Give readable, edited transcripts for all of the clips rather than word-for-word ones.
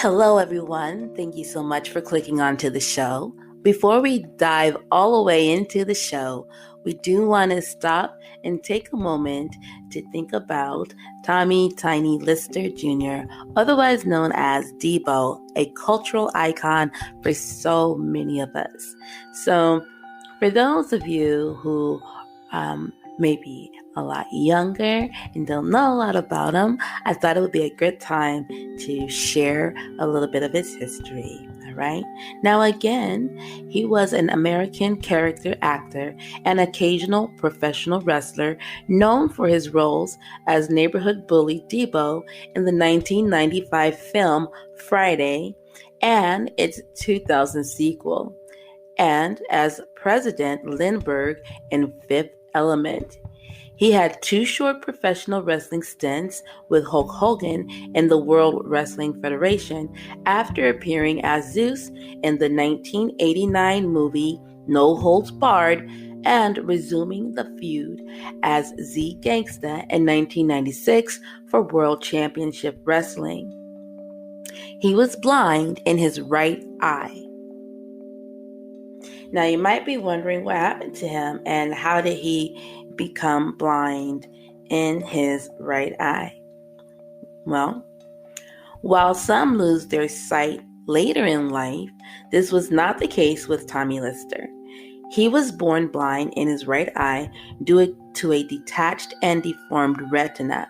Hello, everyone. Thank you so much for clicking onto the show. Before we dive all the way into the show, we do want to stop and take a moment to think about Tommy Tiny Lister Jr., otherwise known as Debo, a cultural icon for so many of us. So, for those of you who may be a lot younger and don't know a lot about him, I thought it would be a good time to share a little bit of his history. All right. Now, again, he was an American character actor and occasional professional wrestler known for his roles as neighborhood bully Debo in the 1995 film Friday and its 2000 sequel, and as President Lindbergh in Fifth Element. He had two short professional wrestling stints with Hulk Hogan in the World Wrestling Federation after appearing as Zeus in the 1989 movie No Holds Barred and resuming the feud as Z Gangsta in 1996 for World Championship Wrestling. He was blind in his right eye. Now, you might be wondering what happened to him and how did he become blind in his right eye? Well, while some lose their sight later in life, this was not the case with Tommy Lister. He was born blind in his right eye due to a detached and deformed retina.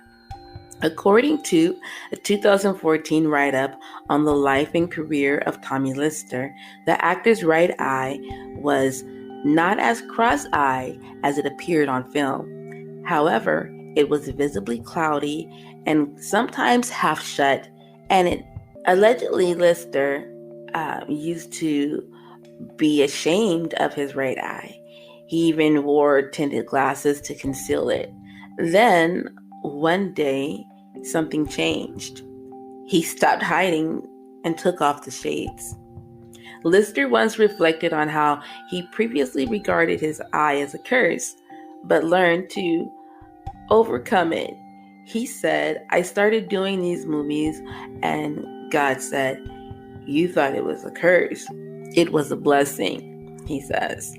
According to a 2014 write-up on the life and career of Tommy Lister, the actor's right eye was not as cross-eyed as it appeared on film. However, it was visibly cloudy and sometimes half shut, and allegedly Lister used to be ashamed of his right eye. He even wore tinted glasses to conceal it. Then, one day, something changed. He stopped hiding and took off the shades. Lister once reflected on how he previously regarded his eye as a curse, but learned to overcome it. He said, "I started doing these movies and God said, 'You thought it was a curse. It was a blessing,'" he says.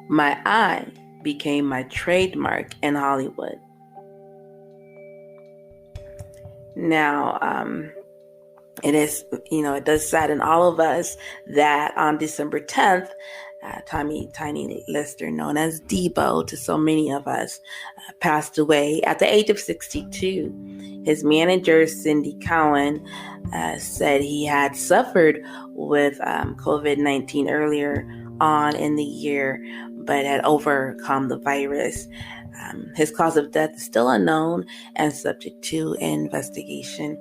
"My eye became my trademark in Hollywood." Now, it does sadden all of us that on December 10th, Tommy Tiny Lister, known as Debo to so many of us, passed away at the age of 62. His manager, Cindy Cowan, said he had suffered with COVID-19 earlier on in the year, but had overcome the virus. His cause of death is still unknown and subject to investigation.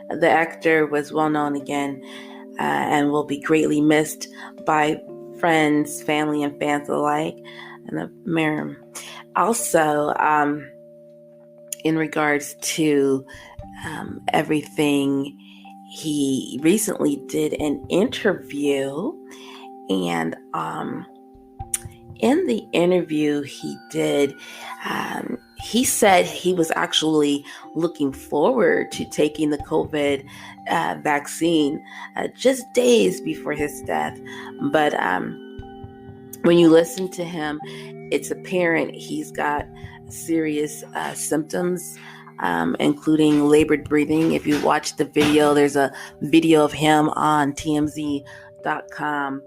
The actor was well known again and will be greatly missed by friends, family, and fans alike. Also, in regards to everything, he recently did an interview, and in the interview he did, he said he was actually looking forward to taking the COVID vaccine just days before his death. But when you listen to him, it's apparent he's got serious symptoms, including labored breathing. If you watch the video, there's a video of him on TMZ.com.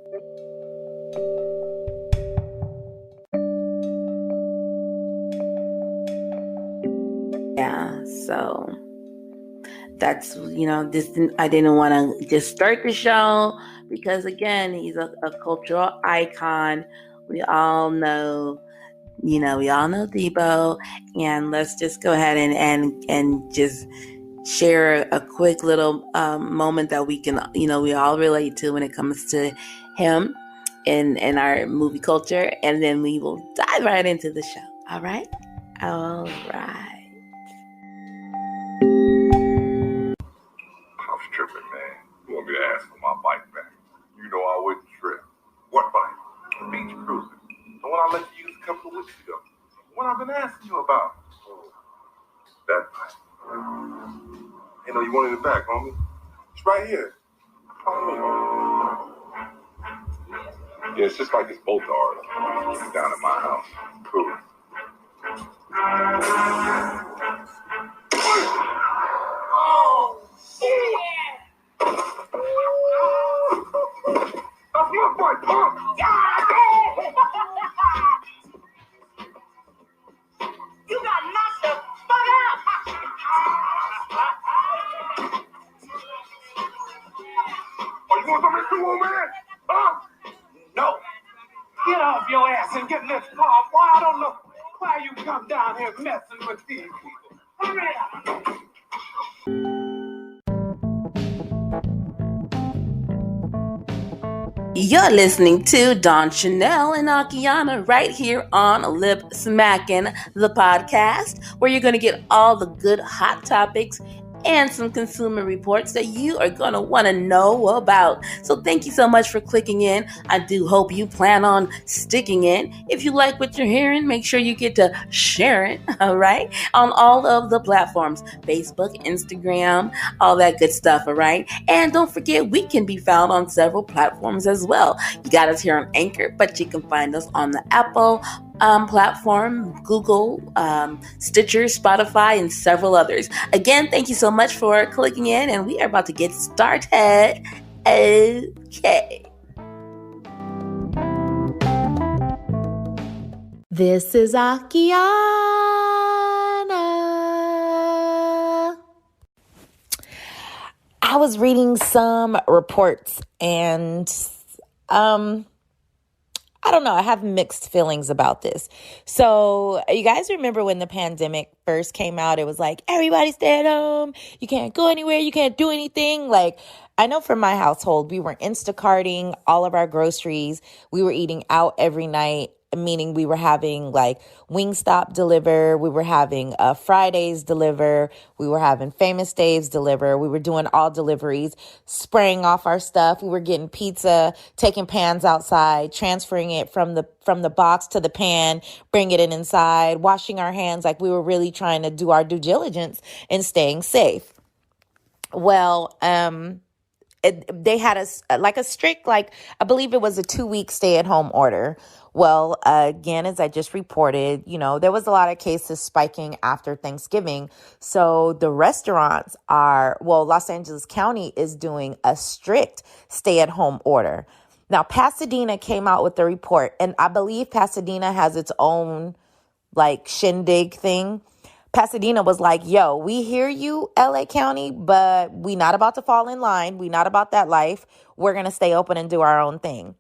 Yeah, so that's, I didn't want to just start the show because, again, he's a cultural icon. We all know Debo, and let's just go ahead and just share a quick little moment that we can, we all relate to when it comes to him in our movie culture, and then we will dive right into the show. All right. I was tripping, man. You want me to ask for my bike back? You know I wouldn't trip. What bike? Beach cruiser. The one I let you use a couple of weeks ago. The one I've been asking you about. Oh, that bike. You know, you want it in the back, homie. It's right here. Yeah, it's just like it's both ours. It's down at my house. Cool. Oh, yeah. That's my boy, Pump. You got knocked the fuck out. Oh, you want something too, old man? Huh? No. Get off your ass and get in this car, boy. I don't know why you come down here messing with these people. Hurry up. You're listening to Don Channell and Akiana right here on Lip Smackin, the podcast, where you're going to get all the good hot topics and some consumer reports that you are going to want to know about. So thank you so much for clicking in. I do hope you plan on sticking in. If you like what you're hearing, make sure you get to share it, all right, on all of the platforms, Facebook, Instagram, all that good stuff, all right? And don't forget, we can be found on several platforms as well. You got us here on Anchor, but you can find us on the Apple platform, Google, Stitcher, Spotify, and several others. Again, thank you so much for clicking in, and we are about to get started. Okay. This is Akiana. I was reading some reports and I don't know. I have mixed feelings about this. So you guys remember when the pandemic first came out, it was like, everybody stay at home. You can't go anywhere. You can't do anything. Like, I know for my household, we were Instacarting all of our groceries. We were eating out every night, meaning we were having like Wingstop deliver. We were having Fridays deliver. We were having Famous Dave's deliver. We were doing all deliveries, spraying off our stuff. We were getting pizza, taking pans outside, transferring it from the box to the pan, bring it in inside, washing our hands. Like, we were really trying to do our due diligence and staying safe. Well, they had a strict, like, I believe it was a 2-week stay-at-home order. Well, again, as I just reported, there was a lot of cases spiking after Thanksgiving. So the restaurants Los Angeles County is doing a strict stay-at-home order. Now, Pasadena came out with the report, and I believe Pasadena has its own, like, shindig thing. Pasadena was like, yo, we hear you, LA County, but we not about to fall in line. We not about that life. We're going to stay open and do our own thing.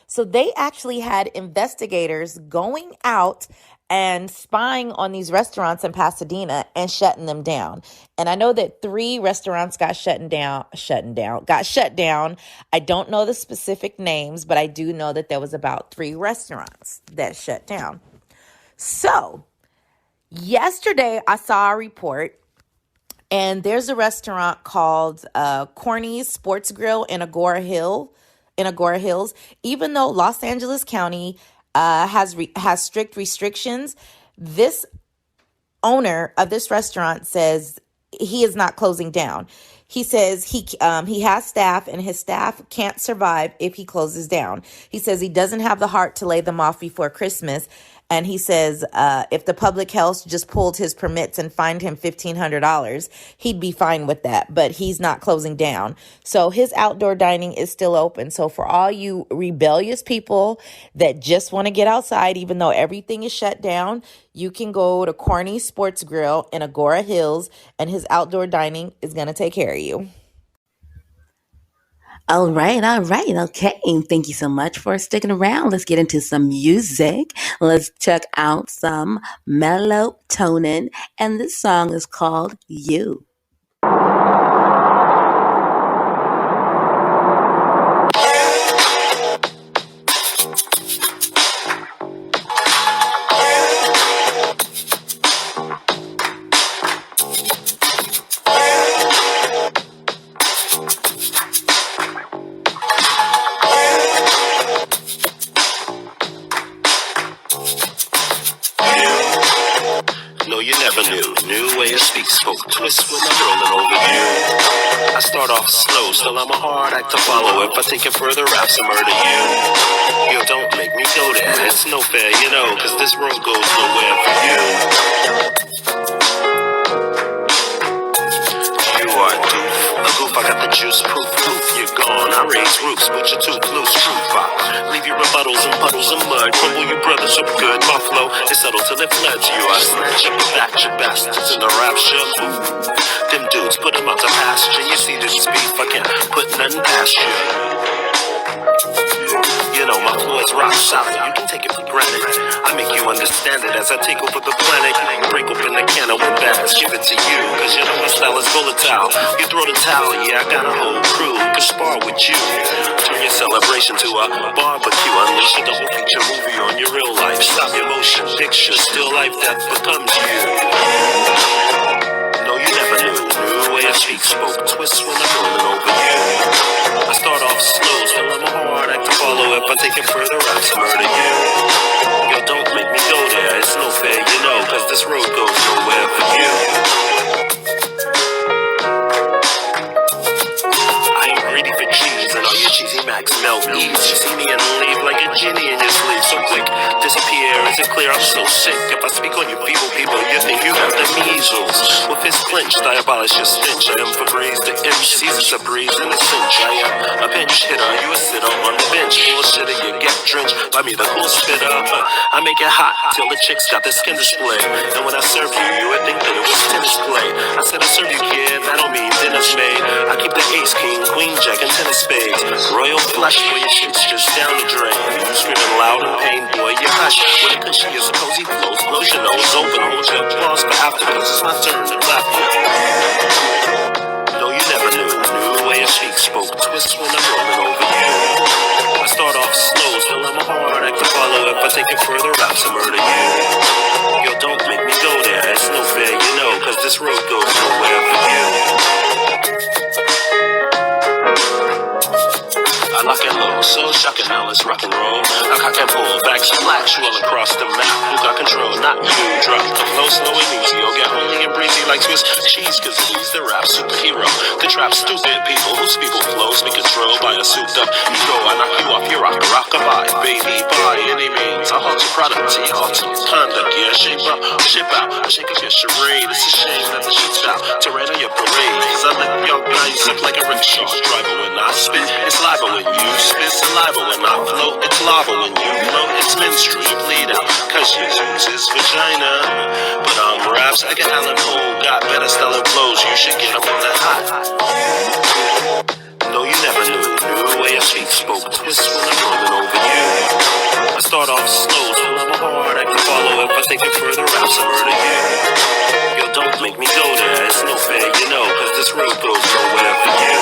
So they actually had investigators going out and spying on these restaurants in Pasadena and shutting them down. And I know that 3 restaurants got shut down. I don't know the specific names, but I do know that there was about 3 restaurants that shut down. So yesterday, I saw a report, and there's a restaurant called Corny's Sports Grill in Agora Hills. Even though Los Angeles County has strict restrictions, this owner of this restaurant says he is not closing down. He says he has staff, and his staff can't survive if he closes down. He says he doesn't have the heart to lay them off before Christmas. And he says if the public health just pulled his permits and fined him $1,500, he'd be fine with that. But he's not closing down. So his outdoor dining is still open. So for all you rebellious people that just want to get outside, even though everything is shut down, you can go to Corny Sports Grill in Agora Hills, and his outdoor dining is going to take care of you. All right. Okay. Thank you so much for sticking around. Let's get into some music. Let's check out some melatonin. And this song is called You. you never knew. New way to speak, spoke twist when I'm rolling over you. I start off slow, still I'm a hard act to follow. If I take it further, raps and murder you. Yo, don't make me go there, it's no fair, you know, cause this road goes nowhere for you. You are a goof, I got the juice, proof, you're gone. I raise roofs, put your tooth loose, truth I leave your rebuttals and puddles of mud. Crumble you brothers up good, my flow is subtle till it floods you. I snatch you back, you bastards in the rapture. Them dudes, put them out to pasture. You see this beef, I can't put nothing past you. You know, my flow is rock solid, you can take it for granted. I make you understand it as I take over the planet. Break open the can of bags, give it to you, cause you know my style is volatile. You throw the towel, yeah, I got a whole crew to spar with you. Turn your celebration to a barbecue. Unleash a double feature movie on your real life. Stop your motion picture, still life that becomes you. No, you never knew. New way I speak, spoke twist when I'm rolling over you. I start off slow, so I'm a hard act to follow. If I take it further, raps and murder you. Yo, don't make me go there, it's no fair, you know, cause this road goes nowhere for you. I am greedy for cheese and all your cheesy max melt ease. You see me and leave like a genie in your sleeve. So quick, disappear, is it clear? I'm so sick. If I speak on your feeble people, you think you have the measles. With fist clenched, I abolish your stench. I am for breeze, the MC's is a breeze and a cinch. I am a pinch hitter, you a sitter on the bench. Bullshitter, you get drenched by me, the cool spitter. I make it hot till the chicks got their skin display. And when I serve you, you would think that it was tennis play. I said I serve you, kid, that don't mean dinner's made. I keep the ace, king, queen, jack, and tennis spades. Royal flush for your shit's just down the drain. You screaming loud in pain, boy, you hush. When a cushy is a cozy flow, close your nose open, hold your applause for after, cause it's my turn to clap you. No, you never knew. New way I speak, spoke twist when I'm rolling over you. I start off slow, still I'm a hard act to follow. If I take it further, raps and murder you. Yo, don't make me go there, it's no fair, you know, cause this road goes nowhere for you. I lock and low, so shocking now, let's rock and roll. I cock and pull back, splash you all across the map. Who got control? Not you. Drop the flow slow and easy. You'll get holy and breezy like Swiss cheese, cause he's the rap superhero. The trap stupid people whose people flows be controlled by a souped up ego. I knock you off your rock-a-bye, baby, by any means. I halt your product to your ultimate conduct. Yeah, shape up, ship out, shake up your charade. It's a shame that the shit's out to rain on your parade. Cause I let young guys up like a rickshaw driver when I spit. It's lava when you spit saliva when I float. It's lava when you float. It's menstrual, you bleed out cause you use his vagina. But raps like an Allen Cole, got better style and flows. You should get up on that hot. No, you never knew. New way I speak, spoke twist when I'm rolling over you. I start off slow, so I'm a hard act to follow. If I take it further, raps and murder you. Yo, don't make me go there, it's no fair, you know, cause this road goes nowhere for you.